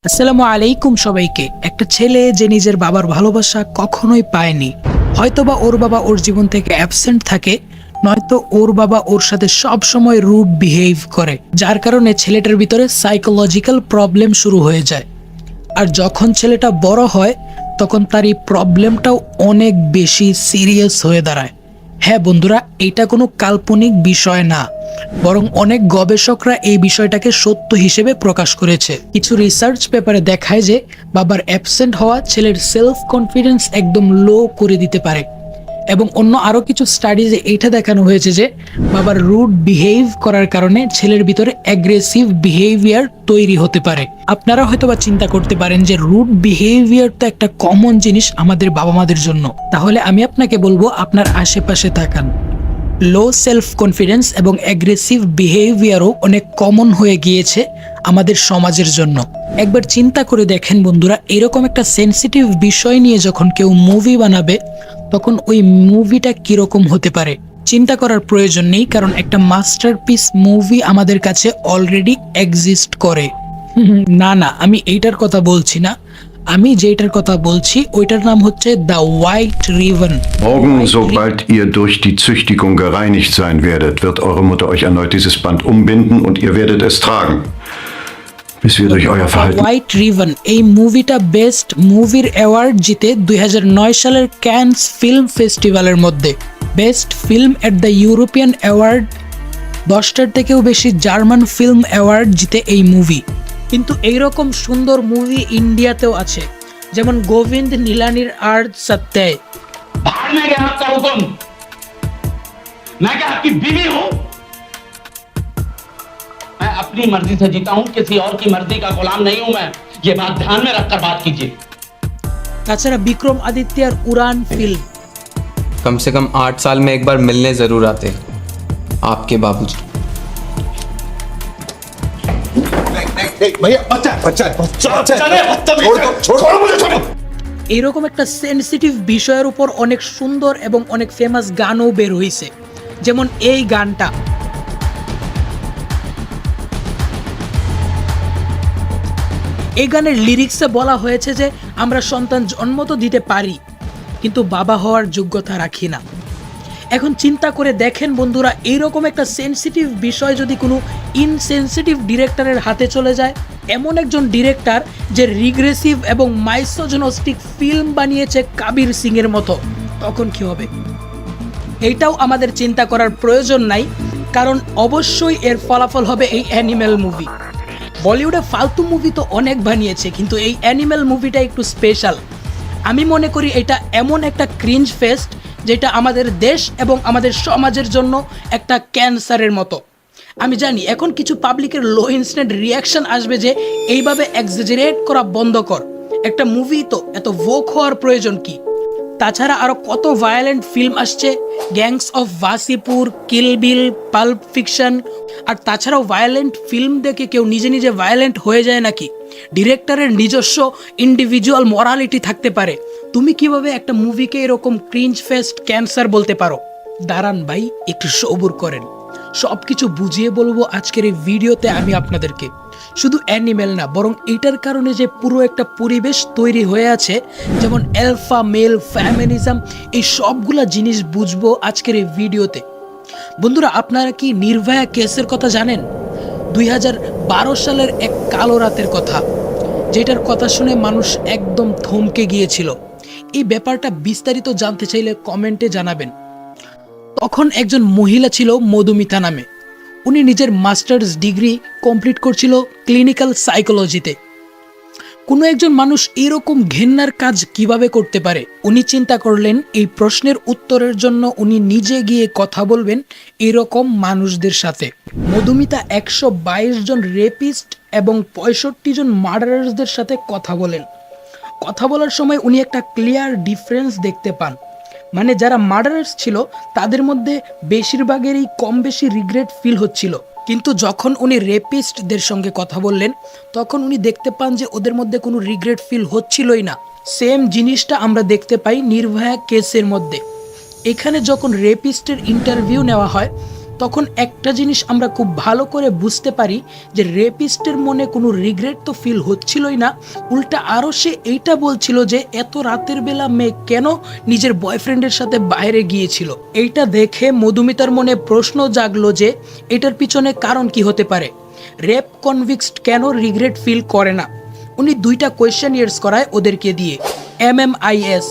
আসসালামু আলাইকুম সবাইকে। একটা ছেলে যে নিজের বাবার ভালোবাসা কখনোই পায়নি, হয়তোবা ওর বাবা ওর জীবন থেকে অ্যাবসেন্ট থাকে, নয়তো ওর বাবা ওর সাথে সব সময় রুড বিহেভ করে, যার কারণে ছেলেটার ভিতরে সাইকোলজিক্যাল প্রবলেম শুরু হয়ে যায়। আর যখন ছেলেটা বড় হয় তখন তার এই প্রবলেমটাও অনেক বেশি সিরিয়াস হয়ে দাঁড়ায়। হ্যাঁ বন্ধুরা, এটা কোনো কাল্পনিক বিষয় না, বরং অনেক গবেষকরা এই বিষয়টাকে সত্য হিসেবে প্রকাশ করেছে। কিছু রিসার্চ পেপারে দেখায় যে বাবার অ্যাবসেন্ট হওয়া ছেলের সেলফ কনফিডেন্স একদম লো করে দিতে পারে, এবং অন্য আরও কিছু স্টাডিজে এটা দেখানো হয়েছে যে বাবার রুড বিহেভ করার কারণে ছেলের ভিতরে অ্যাগ্রেসিভ বিহেভিয়ার তৈরি হতে পারে। আপনারা হয়তোবা চিন্তা করতে পারেন যে রুড বিহেভিয়ার তো একটা কমন জিনিস আমাদের বাবা মাদের জন্য, তাহলে আমি আপনাকে বলবো আপনার আশেপাশে তাকান। লো সেলফ কনফিডেন্স এবং অ্যাগ্রেসিভ বিহেভিয়ারও অনেক কমন হয়ে গিয়েছে আমাদের সমাজের জন্য। একবার চিন্তা করে দেখেন বন্ধুরা, এরকম একটা সেনসিটিভ বিষয় নিয়ে যখন কেউ মুভি বানাবে তখন ওই মুভিটা কীরকম হতে পারে চিন্তা করার প্রয়োজন নেই, কারণ একটা মাস্টারপিস মুভি আমাদের কাছে অলরেডি এক্সিস্ট করে। না না, আমি এইটার কথা বলছি না, আমি যেটার কথা বলছি ওইটার নাম হচ্ছে the white ribbon. Morgen, sobald ihr durch die Züchtigung gereinigt sein werdet, wird eure Mutter euch erneut dieses Band umbinden und ihr werdet es tragen, bis wir durch euer Verhalten... white ribbon এই মুভিটা best মুভির award জিতে 2009 সালের cans film ফেস্টিভ্যালের মধ্যে best film at the European award, 10টার থেকেও বেশি জার্মান ফিল্ম অ্যাওয়ার্ড জিতে এই মুভি। কিন্তু এইরকম সুন্দর মুভি ইন্ডিয়াতেও আছে, যেমন গোবিন্দ নীলানির আর্ট সত্যায়। भागने गया आपका हुक्म। मैं क्या आपकी बीवी हूं? मैं अपनी मर्जी से जीता हूं, किसी और की मर्जी का गुलाम नहीं हूं मैं। ये बात ध्यान में रखकर बात कीजिए। তাছাড়া বিক্রম আদিত্যর উড়ান ফিল্ম। कम से कम 8 साल में एक बार मिलने जरूर आते आपके बाबूजी। भैया बच्चा बच्चा बच्चा छोड़ो मुझे, छोड़ो। এরকম একটা সেনসিটিভ বিষয়ের উপর অনেক সুন্দর এবং অনেক ফেমাস গানও বের হয়েছে, যেমন এই গানটা। এই গানের লিরিক্সে বলা হয়েছে যে আমরা সন্তান জন্ম তো দিতে পারি, কিন্তু বাবা হওয়ার যোগ্যতা রাখি না। এখন চিন্তা করে দেখেন বন্ধুরা, এইরকম একটা সেনসিটিভ বিষয় যদি কোনো ইনসেনসিটিভ ডিরেক্টরের হাতে চলে যায়, এমন একজন ডিরেক্টর যে রিগ্রেসিভ এবং মাইসোজেনস্টিক ফিল্ম বানিয়েছে কাবির সিং এর মতো, তখন কি হবে? এইটাও আমাদের চিন্তা করার প্রয়োজন নাই, কারণ অবশ্যই এর ফলাফল হবে এই অ্যানিম্যাল মুভি। বলিউডে ফালতু মুভি তো অনেক বানিয়েছে, কিন্তু এই অ্যানিম্যাল মুভিটা একটু স্পেশাল। আমি মনে করি এটা এমন একটা ক্রিঞ্জ ফেস্ট যেটা আমাদের দেশ এবং আমাদের সমাজের জন্য একটা ক্যান্সারের মতো। আমি জানি এখন কিছু পাবলিকের লো ইনস্ট্যান্ট রিয়াকশন আসবে যে এইভাবে এক্সাজারেট করা বন্ধ কর, একটা মুভি তো এত ভোক হওয়ার প্রয়োজন কি? তাছাড়া আরও কত ভায়োলেন্ট ফিল্ম আসছে, Gangs of Wasseypur, Kill Bill, Pulp Fiction. আর তাছাড়াও ভায়োলেন্ট ফিল্ম দেখে কেউ নিজে নিজে ভায়োলেন্ট হয়ে যায় নাকি? ডিরেক্টরের নিজস্ব ইন্ডিভিজুয়াল মরালিটি থাকতে পারে। তুমি কিভাবে একটা মুভিকে এরকম ক্রিঞ্জ ফেস্ট ক্যান্সার বলতে পারো? দাঁড়ান ভাই, একটু সবুর করেন, সব কিছু বুঝিয়ে বলবো আজকের এই ভিডিওতে আমি আপনাদেরকে। শুধু অ্যানিমেল না, বরং এটার কারণে যে পুরো একটা পরিবেশ তৈরি হয়ে আছে, যেমন অ্যালফা মেল ফ্যামিনিজম, এই সবগুলা জিনিস বুঝবো আজকের এই ভিডিওতে। বন্ধুরা, আপনারা কি নির্ভয়া কেসের কথা জানেন? 2012 সালের এক কালো রাতের কথা, যেটার কথা শুনে মানুষ একদম থমকে গিয়েছিল। এই ব্যাপারটা বিস্তারিত জানতে চাইলে কমেন্টে জানাবেন। তখন একজন মহিলা ছিল মধুমিতা নামে, উনি নিজের মাস্টার্স ডিগ্রি কমপ্লিট করছিল ক্লিনিক্যাল সাইকোলজিতে। কোনো একজন মানুষ এরকম ঘেন্নার কাজ কিভাবে করতে পারে? উনি চিন্তা করলেন এই প্রশ্নের উত্তরের জন্য উনি নিজে গিয়ে কথা বলবেন এরকম মানুষদের সাথে। মধুমিতা 122 জন রেপিস্ট এবং 65 জন মার্ডারার্সদের সাথে কথা বলেন। কথা বলার সময় উনি একটা ক্লিয়ার ডিফারেন্স দেখতে পান, মানে যারা মার্ডারার্স ছিল তাদের মধ্যে বেশিরভাগেরই কম বেশি রিগ্রেট ফিল হচ্ছিল, কিন্তু যখন উনি রেপিস্টদের সঙ্গে কথা বললেন তখন উনি দেখতে পান যে ওদের মধ্যে কোনো রিগ্রেট ফিল হচ্ছিলই না। সেম জিনিসটা আমরা দেখতে পাই নির্ভয়া কেসের মধ্যে। এখানে যখন রেপিস্টের ইন্টারভিউ নেওয়া হয় তখন একটা জিনিস আমরা খুব ভালো করে বুঝতে পারি যে রেপিস্টের মনে কোনো রিগ্রেট তো ফিল হচ্ছিলই না, উল্টা আরও সে এইটা বলছিল যে এত রাতের বেলা মেয়ে কেন নিজের বয়ফ্রেন্ডের সাথে বাইরে গিয়েছিল। এইটা দেখে মধুমিতার মনে প্রশ্ন জাগলো যে এটার পিছনে কারণ কি হতে পারে, রেপ কনভিক্সড কেন রিগ্রেট ফিল করে না। উনি দুইটা কোয়েশ্চেনিয়ার্স করায় ওদেরকে দিয়ে, MMIS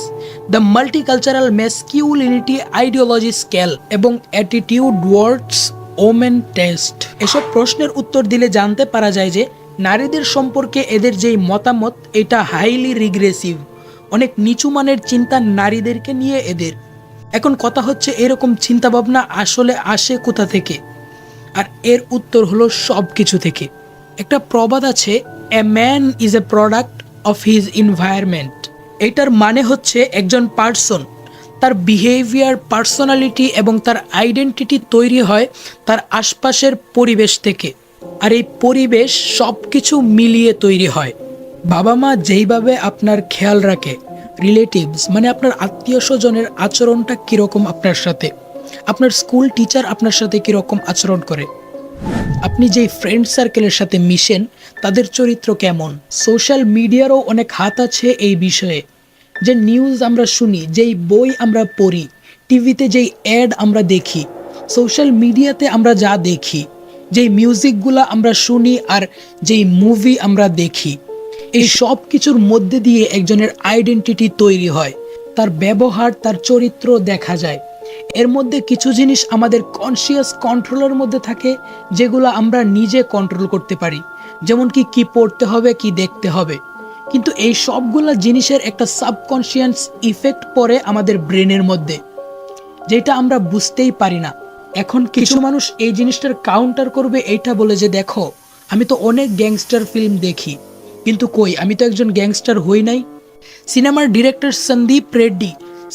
the multicultural masculinity ideology scale এবং অ্যাটিটিউড ওয়ার্ডস ওমেন টেস্ট। এসব প্রশ্নের উত্তর দিলে জানতে পারা যায় যে নারীদের সম্পর্কে এদের যেই মতামত এটা হাইলি রিগ্রেসিভ, অনেক নিচু মানের চিন্তা নারীদেরকে নিয়ে এদের। এখন কথা হচ্ছে এরকম চিন্তাভাবনা আসলে আসে কোথা থেকে, আর এর উত্তর হলো সব কিছু থেকে। একটা প্রবাদ আছে, a man is a product of his environment. এটার মানে হচ্ছে একজন পার্সন তার বিহেভিয়ার, পার্সোনালিটি এবং তার আইডেন্টিটি তৈরি হয় তার আশপাশের পরিবেশ থেকে, আর এই পরিবেশ সব কিছু মিলিয়ে তৈরি হয়। বাবা মা যেইভাবে আপনার খেয়াল রাখে, রিলেটিভস মানে আপনার আত্মীয় স্বজনের আচরণটা কীরকম আপনার সাথে, আপনার স্কুল টিচার আপনার সাথে কীরকম আচরণ করে, আপনি যেই ফ্রেন্ড সার্কেলের সাথে মিশেন তাদের চরিত্র কেমন। সোশ্যাল মিডিয়ারও অনেক হাত আছে এই বিষয়ে। যে নিউজ আমরা শুনি, যেই বই আমরা পড়ি, টিভিতে যেই অ্যাড আমরা দেখি, সোশ্যাল মিডিয়াতে আমরা যা দেখি, যেই মিউজিকগুলো আমরা শুনি আর যেই মুভি আমরা দেখি, এই সব কিছুর মধ্যে দিয়ে একজনের আইডেন্টিটি তৈরি হয়, তার ব্যবহার, তার চরিত্র দেখা যায়। এর মধ্যে কিছু জিনিস আমাদের কনসিয়াস কন্ট্রোলের মধ্যে থাকে, যেগুলো আমরা নিজে কন্ট্রোল করতে পারি, যেমন কি পড়তে হবে, কি দেখতে হবে। কিন্তু এই সবগুলা জিনিসের একটা সাবকনসিয়াস ইফেক্ট পড়ে আমাদের ব্রেনের মধ্যে, যেটা আমরা বুঝতেই পারি না। এখন কিছু মানুষ এই জিনিসটার কাউন্টার করবে এইটা বলে যে দেখো, আমি তো অনেক গ্যাংস্টার ফিল্ম দেখি, কিন্তু কই, আমি তো একজন গ্যাংস্টার হই নাই। সিনেমার director Sandeep Reddy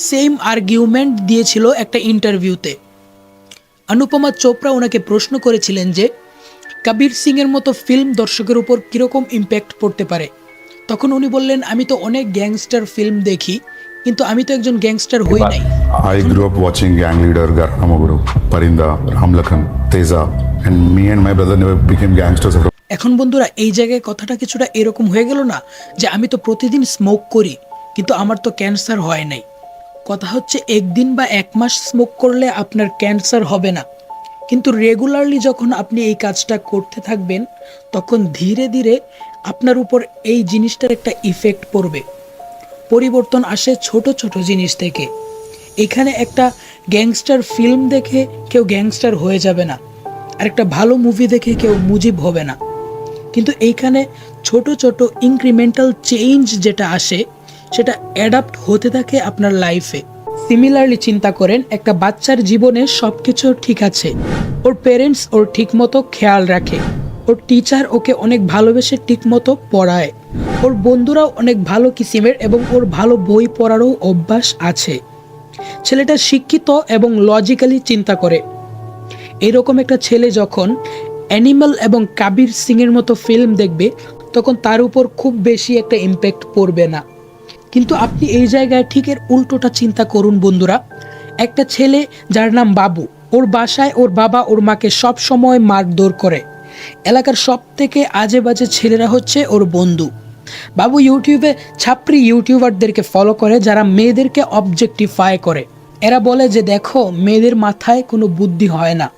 same argument দিয়েছিল একটা ইন্টারভিউতে। অনুপমা চোপড়া ওনাকে প্রশ্ন করেছিলেন যে কবির সিংয়ের মতো ফিল্ম দর্শকের উপর কীরকম ইম্প্যাক্ট পড়তে পারে। তখন উনি বললেন, আমি তো অনেক গ্যাংস্টার ফিল্ম দেখি, কিন্তু আমি তো একজন গ্যাংস্টার হই নাই। I grew up watching Gang Leader, Garhamoguru, Parinda, Ramlakhan, Teza, and me and my brother never became gangsters. এখন বন্ধুরা, এই জায়গায় কথাটা কিছুটা এরকম হয়ে গেল না যে আমি তো প্রতিদিন স্মোক করি, কিন্তু আমার তো ক্যান্সার হয় নাই। কথা হচ্ছে একদিন বা এক মাস স্মোক করলে আপনার ক্যান্সার হবে না, কিন্তু রেগুলারলি যখন আপনি এই কাজটা করতে থাকবেন তখন ধীরে ধীরে আপনার উপর এই জিনিসটার একটা ইফেক্ট পড়বে। পরিবর্তন আসে ছোট ছোট জিনিস থেকে। এখানে একটা গ্যাংস্টার ফিল্ম দেখে কেউ গ্যাংস্টার হয়ে যাবে না, আর একটা ভালো মুভি দেখে কেউ মুজিব হবে না, কিন্তু এইখানে ছোট ছোট ইনক্রিমেন্টাল চেঞ্জ যেটা আসে সেটা অ্যাডাপ্ট হতে থাকে আপনার লাইফে। সিমিলারলি চিন্তা করেন, একটা বাচ্চার জীবনে সব কিছু ঠিক আছে, ওর পেরেন্টস ওর ঠিকমতো খেয়াল রাখে, ওর টিচার ওকে অনেক ভালোবেসে ঠিকমতো পড়ায়, ওর বন্ধুরাও অনেক ভালো কিসিমের এবং ওর ভালো বই পড়ারও অভ্যাস আছে। ছেলেটা শিক্ষিত এবং লজিক্যালি চিন্তা করে। এরকম একটা ছেলে যখন অ্যানিমাল এবং কবির সিংয়ের মতো ফিল্ম দেখবে তখন তার উপর খুব বেশি একটা ইম্প্যাক্ট পড়বে না। কিন্তু আপনি এই জায়গায় ঠিক এর উল্টোটা চিন্তা করুন বন্ধুরা। একটা ছেলে যার নাম বাবু, ওর বাসায় ওর বাবা ওর মাকে সব সময় মারধর করে। এলাকার সব থেকে আজে বাজে ছেলেরা হচ্ছে ওর বন্ধু। বাবু ইউটিউবে ছাপরি ইউটিউবারদেরকে ফলো করে যারা মেয়েদেরকে অবজেক্টিফাই করে। এরা বলে যে দেখো, মেয়েদের মাথায় কোনো বুদ্ধি হয় না,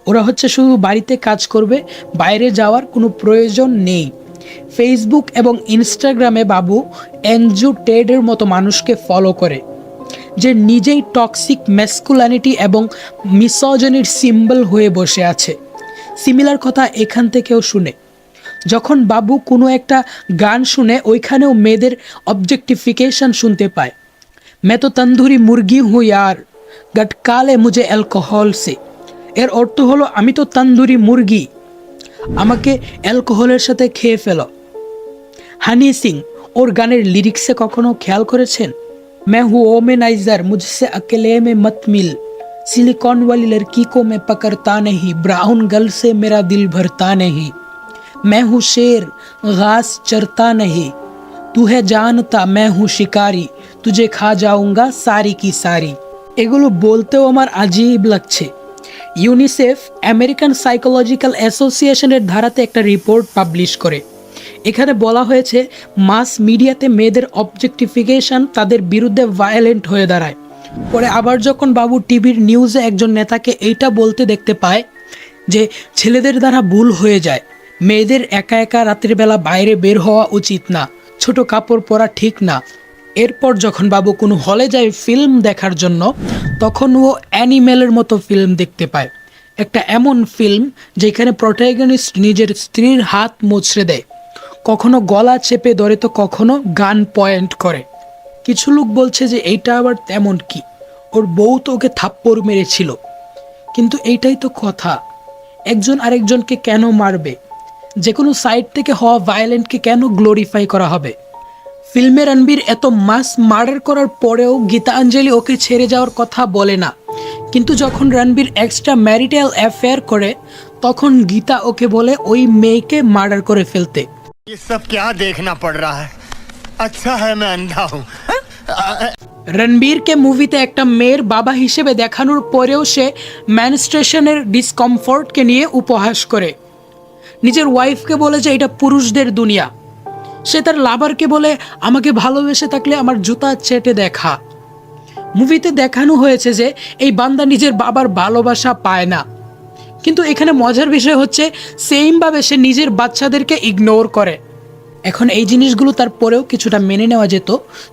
ওরা হচ্ছে শুধু বাড়িতে কাজ করবে, বাইরে যাওয়ার কোনো প্রয়োজন নেই। ফেসবুক এবং ইনস্টাগ্রামে বাবু এনজু টেডের মতো মানুষকে ফলো করে, যে নিজেই টক্সিক ম্যাসকুলানিটি এবং মিসোজিনির সিম্বল হয়ে বসে আছে। সিমিলার কথা এখান থেকেও শুনে। যখন বাবু কোনো একটা গান শুনে ওইখানেও মেয়েদের অবজেক্টিফিকেশন শুনতে পায়। मैं तो तंदूरी मुर्गी हूँ यार, गटका ले मुझे অ্যালকোহল সে। এর অর্থ হলো আমি তো তন্দুরি মুরগি, আমাকে অ্যালকোহলের সাথে খেয়ে ফেলো। হানি সিং ওর গানের লিরিক্সে কখনো খেয়াল করেছেন? मैं हूँ ओमेनाइजर, मुझसे अकेले में मत मिल, सिलिकॉन वाली लड़की को मैं पकड़ता नहीं, ब्राउन गर्ल से मेरा दिल भरता नहीं, मैं हूँ शेर घास चरता नहीं, तू है जानता मैं हूँ शिकारी, तुझे खा जाऊंगा सारी की सारी। এগুলো বলতেও আমার আজীব লাগছে। ইউনিসেফ আমেরিকান সাইকোলজিক্যাল অ্যাসোসিয়েশনের ধারাতে একটা রিপোর্ট পাবলিশ করে। এখানে বলা হয়েছে মাস মিডিয়াতে মেয়েদের অবজেক্টিফিকেশন তাদের বিরুদ্ধে ভায়োলেন্ট হয়ে দাঁড়ায়। পরে আবার যখন বাবু টিভির নিউজে একজন নেতাকে এইটা বলতে দেখতে পায় যে ছেলেদের দ্বারা ভুল হয়ে যায়, মেয়েদের একা একা রাতের বেলা বাইরে বের হওয়া উচিত না, ছোট কাপড় পরা ঠিক না। এরপর যখন বাবু কোনো হলে যায় ফিল্ম দেখার জন্য, তখন ও অ্যানিমেলের মতো ফিল্ম দেখতে পায়। একটা এমন ফিল্ম যেখানে প্রোটাগনিস্ট নিজের স্ত্রীর হাত মুচড়ে দেয়, কখনো গলা চেপে ধরে তো কখনো গান পয়েন্ট করে। কিছু লোক বলছে যে এইটা আবার তেমন কি, ওর বউ তো ওকে থাপ্পড় মেরেছিল। কিন্তু এইটাই তো কথা, একজন আরেকজনকে কেন মারবে? যে কোনো সাইড থেকে হওয়া ভায়োলেন্টকে কেন গ্লোরিফাই করা হবে? ফিল্মে রণবীর এত মাস মার্ডার করার পরেও গীতাঞ্জলি ওকে ছেড়ে যাওয়ার কথা বলে না, কিন্তু যখন রণবীর এক্সট্রা ম্যারিটাল অ্যাফেয়ার করে তখন গীতা ওকে বলে ওই মেয়েকে মার্ডার করে ফেলতে। ये सब क्या देखना पड़ रहा है? अच्छा है मैं अंधा हूँ। রণবীরকে মুভিতে একটা মেয়ের বাবা হিসেবে দেখানোর পরেও সে ম্যানস্ট্রেশনের ডিসকমফোর্টকে নিয়ে উপহাস করে। নিজের ওয়াইফকে বলে যে এটা পুরুষদের দুনিয়া। সে তার লাভারকে বলে আমাকে ভালোবেসে থাকলে আমার জুতা চেটে দেখা। মুভিতে দেখানো হয়েছে যে এই বান্দা নিজের বাবার ভালোবাসা পায় না, কিন্তু এখানে মজার বিষয় হচ্ছে সেমভাবে সে নিজের বাচ্চাদেরকে ইগনোর করে। এখন এই জিনিসগুলো তারপরেও কিছুটা মেনে নেওয়া যেত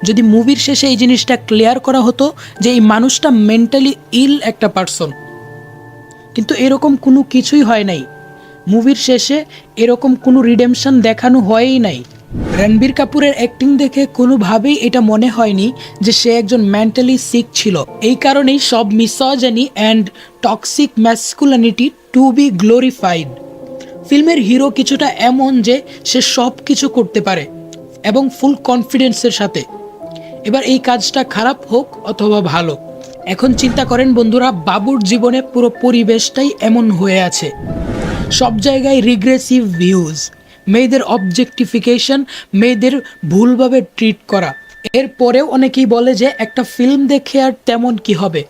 যদি মুভির শেষে এই জিনিসটা ক্লিয়ার করা হতো যে এই মানুষটা মেন্টালি ইল একটা পারসন, কিন্তু এরকম কোনো কিছুই হয় নাই। মুভির শেষে এরকম কোনো রিডেমশন দেখানো হয়ই নাই। রণবীর কাপুরের অ্যাক্টিং দেখে কোনোভাবেই এটা মনে হয়নি যে সে একজন মেন্টালি সিক ছিল। এই কারণেই সব misogyny and toxic masculinity to be glorified. ফিল্মের হিরো কিছুটা এমন যে সে সব কিছু করতে পারে এবং ফুল কনফিডেন্সের সাথে। এবার এই কাজটা খারাপ হোক অথবা ভালো, এখন চিন্তা করেন বন্ধুরা, বাবুর জীবনে পুরো পরিবেশটাই এমন হয়ে আছে। সব জায়গায় রিগ্রেসিভ ভিউজ, মেয়েদের অবজেক্টিফিকেশন, মেয়েদের ভুলভাবে ট্রিট করা। এরপরেও অনেকেই বলে যে একটা ফিল্ম দেখে আর তেমন কি হবে।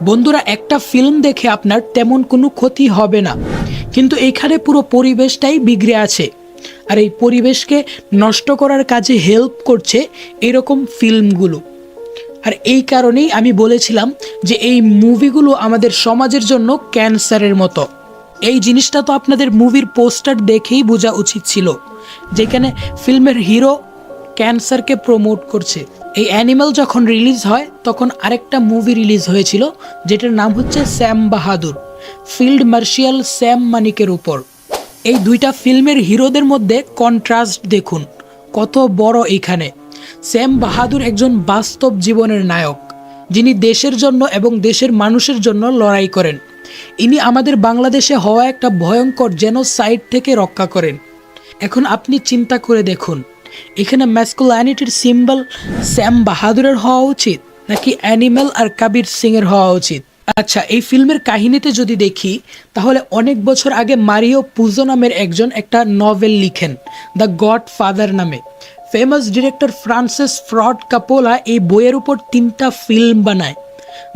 বন্ধুরা, একটা ফিল্ম দেখে আপনার তেমন কোনো ক্ষতি হবে না, কিন্তু এইখানে পুরো পরিবেশটাই বিগড়ে আছে। আর এই পরিবেশকে নষ্ট করার কাজে হেল্প করছে এরকম ফিল্মগুলো। আর এই কারণেই আমি বলেছিলাম যে এই মুভিগুলো আমাদের সমাজের জন্য ক্যান্সারের মতো। এই জিনিসটা তো আপনাদের মুভির পোস্টার দেখেই বোঝা উচিত ছিল, যেখানে ফিল্মের হিরো ক্যান্সারকে প্রমোট করছে। এই অ্যানিমাল যখন রিলিজ হয় তখন আরেকটা মুভি রিলিজ হয়েছিল যেটার নাম হচ্ছে স্যাম বাহাদুর, ফিল্ড মার্শাল স্যাম মানিকের উপর। এই দুইটা ফিল্মের হিরোদের মধ্যে কন্ট্রাস্ট দেখুন কত বড় এইখানে। স্যাম বাহাদুর একজন বাস্তব জীবনের নায়ক, যিনি দেশের জন্য এবং দেশের মানুষের জন্য লড়াই করেন। ইনি আমাদের বাংলাদেশে হওয়া একটা ভয়ঙ্কর জেনোসাইড থেকে রক্ষা করেন। এখন আপনি চিন্তা করে দেখুন, এখানে ম্যাসকুলিনিটির সিম্বল স্যাম বাহাদুরের হওয়া উচিত নাকি অ্যানিমেল আর কবির সিংয়ের হওয়া উচিত? আচ্ছা, এই ফিল্মের কাহিনীতে যদি দেখি তাহলে অনেক বছর আগে মারিও পুজো নামের একজন একটা নভেল লিখেন দ্য গড ফাদার নামে। ফেমাস ডিরেক্টর ফ্রান্সিস ফোর্ড কাপোলা এই বইয়ের উপর 3টা ফিল্ম বানায়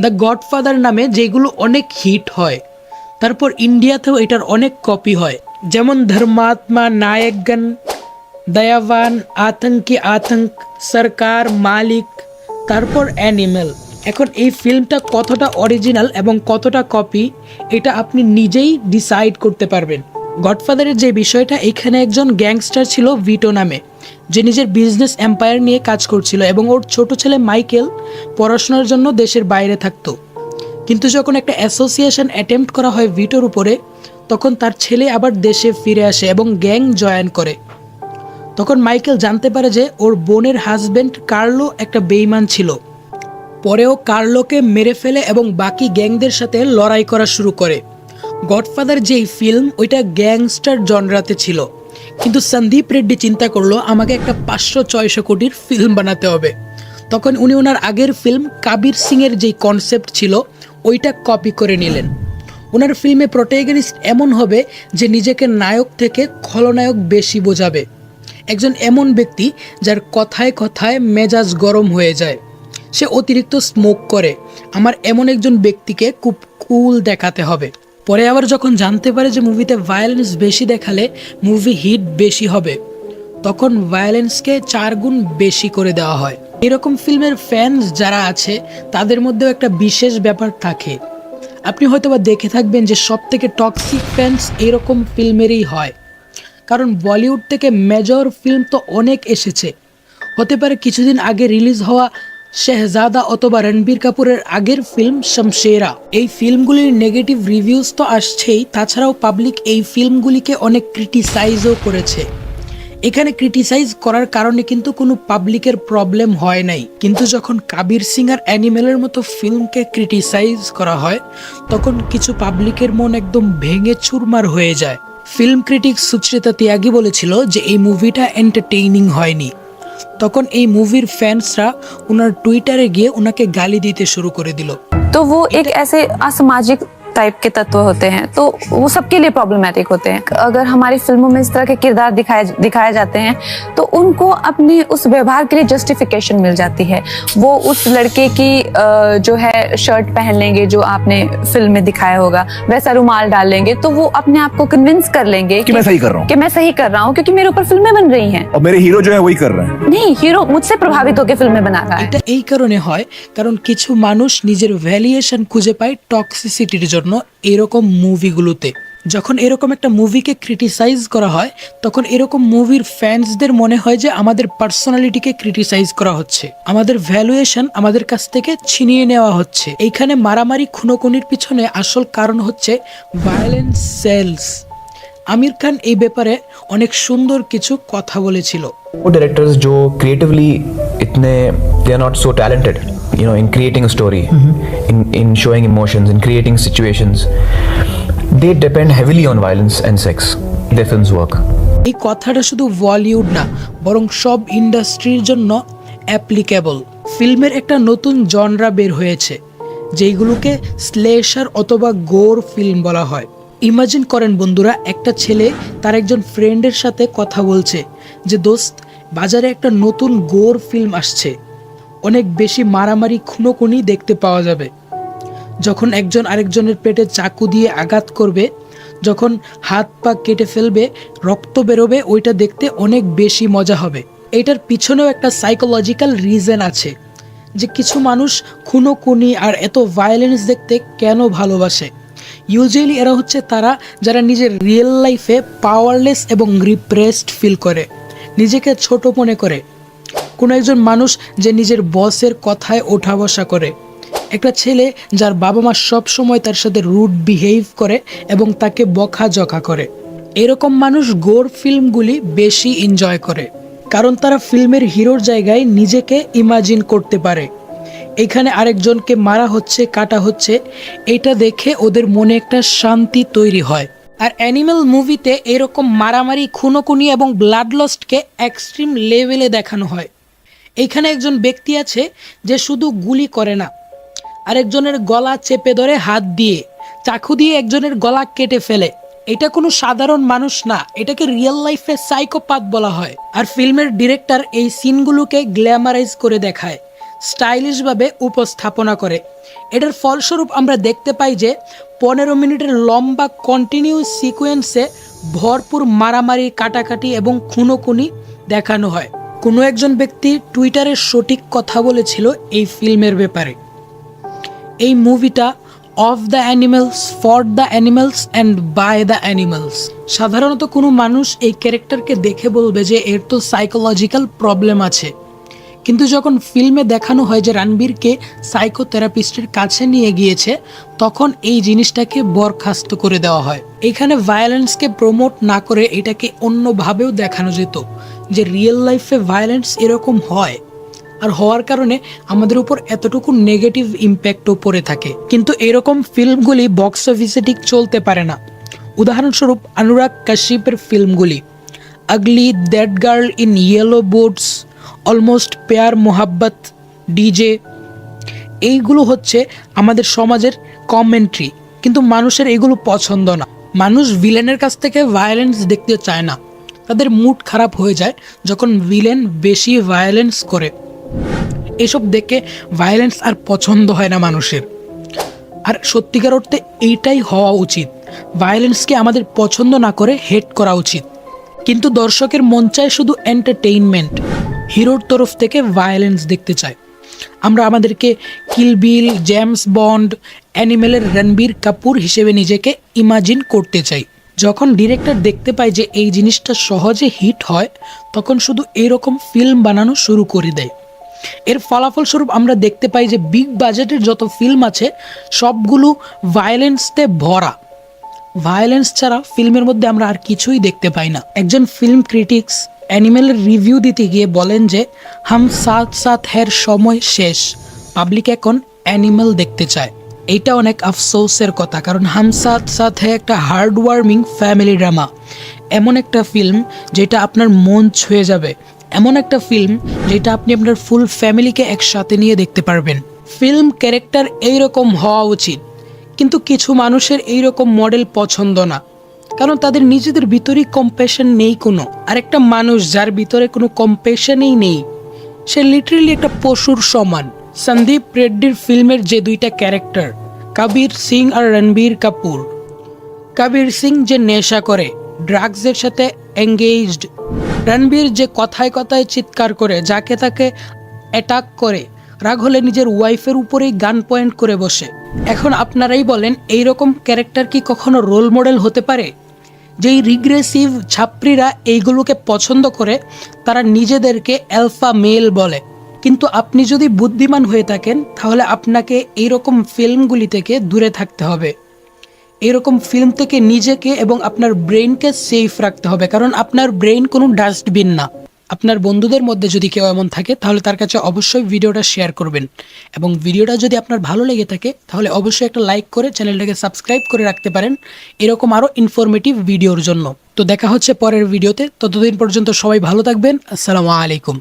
দ্য গডফাদার নামে, যেগুলো অনেক হিট হয়। তারপর ইন্ডিয়াতেও এটার অনেক কপি হয়, যেমন ধর্মাত্মা, নায়কগণ, দয়াবান, আতঙ্কি আতঙ্ক, সরকার, মালিক, তারপর অ্যানিমেল। এখন এই ফিল্মটা কতটা অরিজিনাল এবং কতটা কপি এটা আপনি নিজেই ডিসাইড করতে পারবেন। গডফাদারের যে বিষয়টা, এখানে একজন গ্যাংস্টার ছিল ভিটো নামে, যে নিজের বিজনেস এম্পায়ার নিয়ে কাজ করছিল এবং ওর ছোট ছেলে মাইকেল পড়াশোনার জন্য দেশের বাইরে থাকতো। কিন্তু যখন একটা অ্যাসোসিয়েশন অ্যাটেম্প্ট করা হয় ভিটোর উপরে, তখন তার ছেলে আবার দেশে ফিরে আসে এবং গ্যাং জয়েন করে। তখন মাইকেল জানতে পারে যে ওর বোনের হাজব্যান্ড কার্লো একটা বেইমান ছিল। পরেও কার্লোকে মেরে ফেলে এবং বাকি গ্যাংদের সাথে লড়াই করা শুরু করে। গডফাদার যেই ফিল্ম ওইটা গ্যাংস্টার জনরাতে ছিল, কিন্তু সন্দীপ রেড্ডি চিন্তা করলো আমাকে একটা 500-600 কোটির ফিল্ম বানাতে হবে। তখন উনি ওনার আগের ফিল্ম কবির সিংয়ের যেই কনসেপ্ট ছিল ওইটা কপি করে নিলেন। ওনার ফিল্মে প্রোটাগনিস্ট এমন হবে যে নিজেকে নায়ক থেকে খলনায়ক বেশি বোঝাবে, একজন এমন ব্যক্তি যার কথায় কথায় মেজাজ গরম হয়ে যায়, সে অতিরিক্ত স্মোক করে। আমার এমন একজন ব্যক্তিকে খুব কুল দেখাতে হবে। পরে আবার যখন জানতে পারে যে মুভিতে ভায়োলেন্স বেশি দেখালে মুভি হিট বেশি হবে, তখন ভায়োলেন্সকে 4 গুণ বেশি করে দেওয়া হয়। এরকম ফিল্মের ফ্যান্স যারা আছে তাদের মধ্যেও একটা বিশেষ ব্যাপার থাকে। আপনি হয়তোবা দেখে থাকবেন যে সব থেকে টক্সিক ফ্যান্স এরকম ফিল্মেরই হয়, কারণ বলিউড থেকে মেজর ফিল্ম তো অনেক এসেছে। হতে পারে কিছুদিন আগে রিলিজ হওয়া শেহজাদা অথবা রণবীর কাপুরের আগের ফিল্ম শমশেরা, এই ফিল্মগুলির নেগেটিভ রিভিউজ তো আসছেই, তাছাড়াও পাবলিক এই ফিল্মগুলিকে অনেক ক্রিটিসাইজও করেছে। এখানে ক্রিটিসাইজ করার কারণে কিন্তু কোনো পাবলিকের প্রবলেম হয় নাই, কিন্তু যখন কাবির সিং আর অ্যানিমেলের মতো ফিল্মকে ক্রিটিসাইজ করা হয় তখন কিছু পাবলিকের মন একদম ভেঙে চুরমার হয়ে যায়। ফিল্ম ক্রিটিক সুচিত্রা ত্যাগী বলেছিল যে এই মুভিটা এন্টারটেইনিং হয়নি। তখন এই মুভির ফ্যান্সরা ওনার টুইটারে গিয়ে ওনাকে গালি দিতে শুরু করে দিল। तो वो एक ऐसे असामाजिक टाइप के तत्व होते हैं, तो वो सबके लिए प्रॉब्लमेटिक होते हैं। अगर हमारी फिल्मों में इस तरह के किरदार दिखाए जाते हैं तो उनको अपने उस व्यवहार के लिए जस्टिफिकेशन मिल जाती है। वो उस लड़के की जो है शर्ट पहन लेंगे जो आपने फिल्म में दिखाया होगा, वैसा रुमाल डाल लेंगे, तो वो अपने आप को कन्विंस कर लेंगे कि मैं सही कर रहा हूँ, कि मैं सही कर रहा हूँ, क्योंकि मेरे ऊपर फिल्में बन रही हैं और मेरे हीरो जो है वही कर रहे हैं। नहीं, हीरो मुझसे प्रभावित होकर फिल्में बना रहा है। এটা এই কারণে হয় কারণ কিছু মানুষ নিজের ভ্যালিয়েশন খুঁজে পায় টক্সিসিটির জন্য এরকম মুভিগুলোতে। যখন এরকম একটা মুভিকে ক্রিটিসাইজ করা হয় তখন এরকম মুভির ফ্যান্সদের মনে হয় যে আমাদের পার্সোনালিটিকে ক্রিটিসাইজ করা হচ্ছে, আমাদের ভ্যালুয়েশন আমাদের কাছ থেকে ছিনিয়ে নেওয়া হচ্ছে। এইখানে মারামারি খুনোখুনির পিছনে আসল কারণ হচ্ছে ভায়োলেন্স সেলস। আমির খান এই ব্যাপারে অনেক সুন্দর কিছু কথা বলেছিল। वो डायरेक्टर्स जो क्रिएटिवली इतने they are not so talented in creating a story, in showing emotions, in creating situations, they depend heavily on violence and sex. Their films work. এই কথাটা শুধু বলিউড না বরং সব ইন্ডাস্ট্রির জন্য অ্যাপ্লিকেবল। ফিল্মের একটা নতুন জনরা বের হয়েছে যেইগুলোকে স্লেশার অথবা গোর ফিল্ম বলা হয়। ইমাজিন করেন বন্ধুরা, একটা ছেলে তার একজন ফ্রেন্ডের সাথে কথা বলছে যে দোস্ত, বাজারে একটা নতুন গোর ফিল্ম আসছে, অনেক বেশি মারামারি খুনোখুনি দেখতে পাওয়া যাবে। যখন একজন আরেকজনের পেটে চাকু দিয়ে আঘাত করবে, যখন হাত পা কেটে ফেলবে, রক্ত বেরোবে, ওইটা দেখতে অনেক বেশি মজা হবে। এটার পিছনেও একটা সাইকোলজিক্যাল রিজন আছে যে কিছু মানুষ খুনোখুনি আর এত ভায়োলেন্স দেখতে কেন ভালোবাসে। ইউজুয়ালি এরা হচ্ছে তারা যারা নিজের রিয়েল লাইফে পাওয়ারলেস এবং রিপ্রেসড ফিল করে, নিজেকে ছোট মনে করে। কোনো একজন মানুষ যে নিজের বসের কথায় ওঠা বসা করে, একটা ছেলে যার বাবা মা সব সময় তার সাথে রুড বিহেভ করে এবং তাকে বকাঝকা করে। এরকম মানুষ গোর ফিল্মগুলি বেশি এনজয় করে কারণ তারা ফিল্মের হিরোর জায়গায় নিজেকে ইমাজিন করতে পারে। এখানে আরেকজনকে মারা হচ্ছে, কাটা হচ্ছে, এটা দেখে ওদের মনে একটা শান্তি তৈরি হয়। আর অ্যানিমেল মুভিতে এরকম মারামারি খুনোখুনি এবং ব্লাড লস্টকে এক্সট্রিম লেভেলে দেখানো হয়। এইখানে একজন ব্যক্তি আছে যে শুধু গুলি করে না, আরেকজনের গলা চেপে ধরে হাত দিয়ে, চাকু দিয়ে একজনের গলা কেটে ফেলে। এটা কোনো সাধারণ মানুষ না, এটাকে রিয়েল লাইফে সাইকোপ্যাথ বলা হয়। আর ফিল্মের ডিরেক্টর এই সিনগুলোকে গ্ল্যামারাইজ করে দেখায়, স্টাইলিশভাবে উপস্থাপনা করে। এটার ফলস্বরূপ আমরা দেখতে পাই যে 15 মিনিটের লম্বা কন্টিনিউয়াস সিকোয়েন্সে ভরপুর মারামারি, কাটাকাটি এবং খুনোখুনি দেখানো হয়। কোনো একজন ব্যক্তি টুইটারে সঠিক কথা বলেছিল এই ফিল্মের ব্যাপারে, এই মুভিটা of the animals, for the animals and by the animals. সাধারণত কোনো মানুষ এই ক্যারেক্টারকে দেখে বলবে যে এর তো সাইকোলজিক্যাল প্রবলেম আছে, কিন্তু যখন ফিল্মে দেখানো হয় যে রণবীরকে সাইকোথেরাপিস্টের কাছে নিয়ে গিয়েছে, তখন এই জিনিসটাকে বরখাস্ত করে দেওয়া হয়। এখানে ভায়োলেন্সকে প্রমোট না করে এটাকে অন্যভাবেও দেখানো যেত যে রিয়েল লাইফে ভায়োলেন্স এরকম হয়, আর হওয়ার কারণে আমাদের উপর এতটুকু নেগেটিভ ইম্প্যাক্টও পড়ে থাকে। কিন্তু এরকম ফিল্মগুলি বক্স অফিসে ঠিক চলতে পারে না। উদাহরণস্বরূপ অনুরাগ কাশ্যপের ফিল্মগুলি Ugly, That Girl in Yellow Boots, almost Pyaar Mohabbat, DJ, এইগুলো হচ্ছে আমাদের সমাজের কমেন্ট্রি, কিন্তু মানুষের এগুলো পছন্দ না। মানুষ ভিলেনের কাছ থেকে ভায়োলেন্স দেখতে চায় না, তাদের মুড খারাপ হয়ে যায় যখন ভিলেন বেশি ভায়োলেন্স করে। এসব দেখে ভায়োলেন্স আর পছন্দ হয় না মানুষের। আর সত্যিকার অর্থে এইটাই হওয়া উচিত। ভায়োলেন্সকে আমাদের পছন্দ না করে হেট করা উচিত, কিন্তু দর্শকের মন চায় শুধু এন্টারটেইনমেন্ট। হিরোর তরফ থেকে ভায়োলেন্স দেখতে চায়। আমরা আমাদেরকে কিল বিল, জেমস বন্ড, অ্যানিমেলের রণবীর কাপুর হিসেবে নিজেকে ইমাজিন করতে চাই। যখন ডিরেক্টর দেখতে পায় যে এই জিনিসটা সহজে হিট হয়, তখন শুধু এরকম ফিল্ম বানানো শুরু করে দেয়। এর ফলাফলস্বরূপ আমরা দেখতে পাই যে বিগ বাজেটের যত ফিল্ম আছে সবগুলো ভায়োলেন্সতে ভরা। ভায়োলেন্স ছাড়া ফিল্মের মধ্যে আমরা আর কিছুই দেখতে পাই না। একজন ফিল্ম ক্রিটিক্স অ্যানিমেলের রিভিউ দিতে গিয়ে বলেন যে হাম সাথ সাথ হ্যার সময় শেষ, পাবলিক এখন অ্যানিমেল দেখতে চায়। এইটা অনেক আফসোসের কথা, কারণ হাম সাথ সাথ হ্যাঁ একটা হার্ডওয়ার্মিং ফ্যামিলি ড্রামা, এমন একটা ফিল্ম যেটা আপনার মন ছুঁয়ে যাবে, এমন একটা ফিল্ম যেটা আপনি আপনার ফুল ফ্যামিলিকে একসাথে নিয়ে দেখতে পারবেন। ফিল্ম ক্যারেক্টার এইরকম হওয়া উচিত, কিন্তু কিছু মানুষের এইরকম মডেল পছন্দ না, কারণ তাদের নিজেদের ভিতরেই কম্প্যাশন নেই কোনো। আর একটা মানুষ যার ভিতরে কোনো কম্প্যাশনই নেই, সে লিটারেলি একটা পশুর সমান। সন্দীপ রেড্ডির ফিল্মের যে দুইটা ক্যারেক্টার, কবির সিং আর রণবীর কাপুর, কবির সিং যে নেশা করে, ড্রাগসের সাথে এঙ্গেজড, রণবীর যে কথায় কথায় চিৎকার করে, যাকে তাকে অ্যাটাক করে, রাগ হলে নিজের ওয়াইফের উপরেই গান পয়েন্ট করে বসে। এখন আপনারাই বলেন, এইরকম ক্যারেক্টার কি কখনো রোল মডেল হতে পারে? যেই রিগ্রেসিভ ছাত্রীরা এইগুলোকে পছন্দ করে, তারা নিজেদেরকে অ্যালফা মেল বলে। কিন্তু আপনি যদি বুদ্ধিমান হয়ে থাকেন, তাহলে আপনাকে এইরকম ফিল্মগুলি থেকে দূরে থাকতে হবে। এরকম ফিল্ম থেকে নিজেকে এবং আপনার ব্রেইনকে সেফ রাখতে হবে, কারণ আপনার ব্রেইন কোনো ডাস্টবিন না। আপনার বন্ধুদের মধ্যে যদি কেউ এমন থাকে, তাহলে তার কাছে অবশ্যই ভিডিওটা শেয়ার করবেন, এবং ভিডিওটা যদি আপনার ভালো লেগে থাকে তাহলে অবশ্যই একটা লাইক করে চ্যানেলটাকে সাবস্ক্রাইব করে রাখতে পারেন এরকম আরও ইনফরমেটিভ ভিডিওর জন্য। তো দেখা হচ্ছে পরের ভিডিওতে, ততদিন পর্যন্ত সবাই ভালো থাকবেন। আসসালামু আলাইকুম।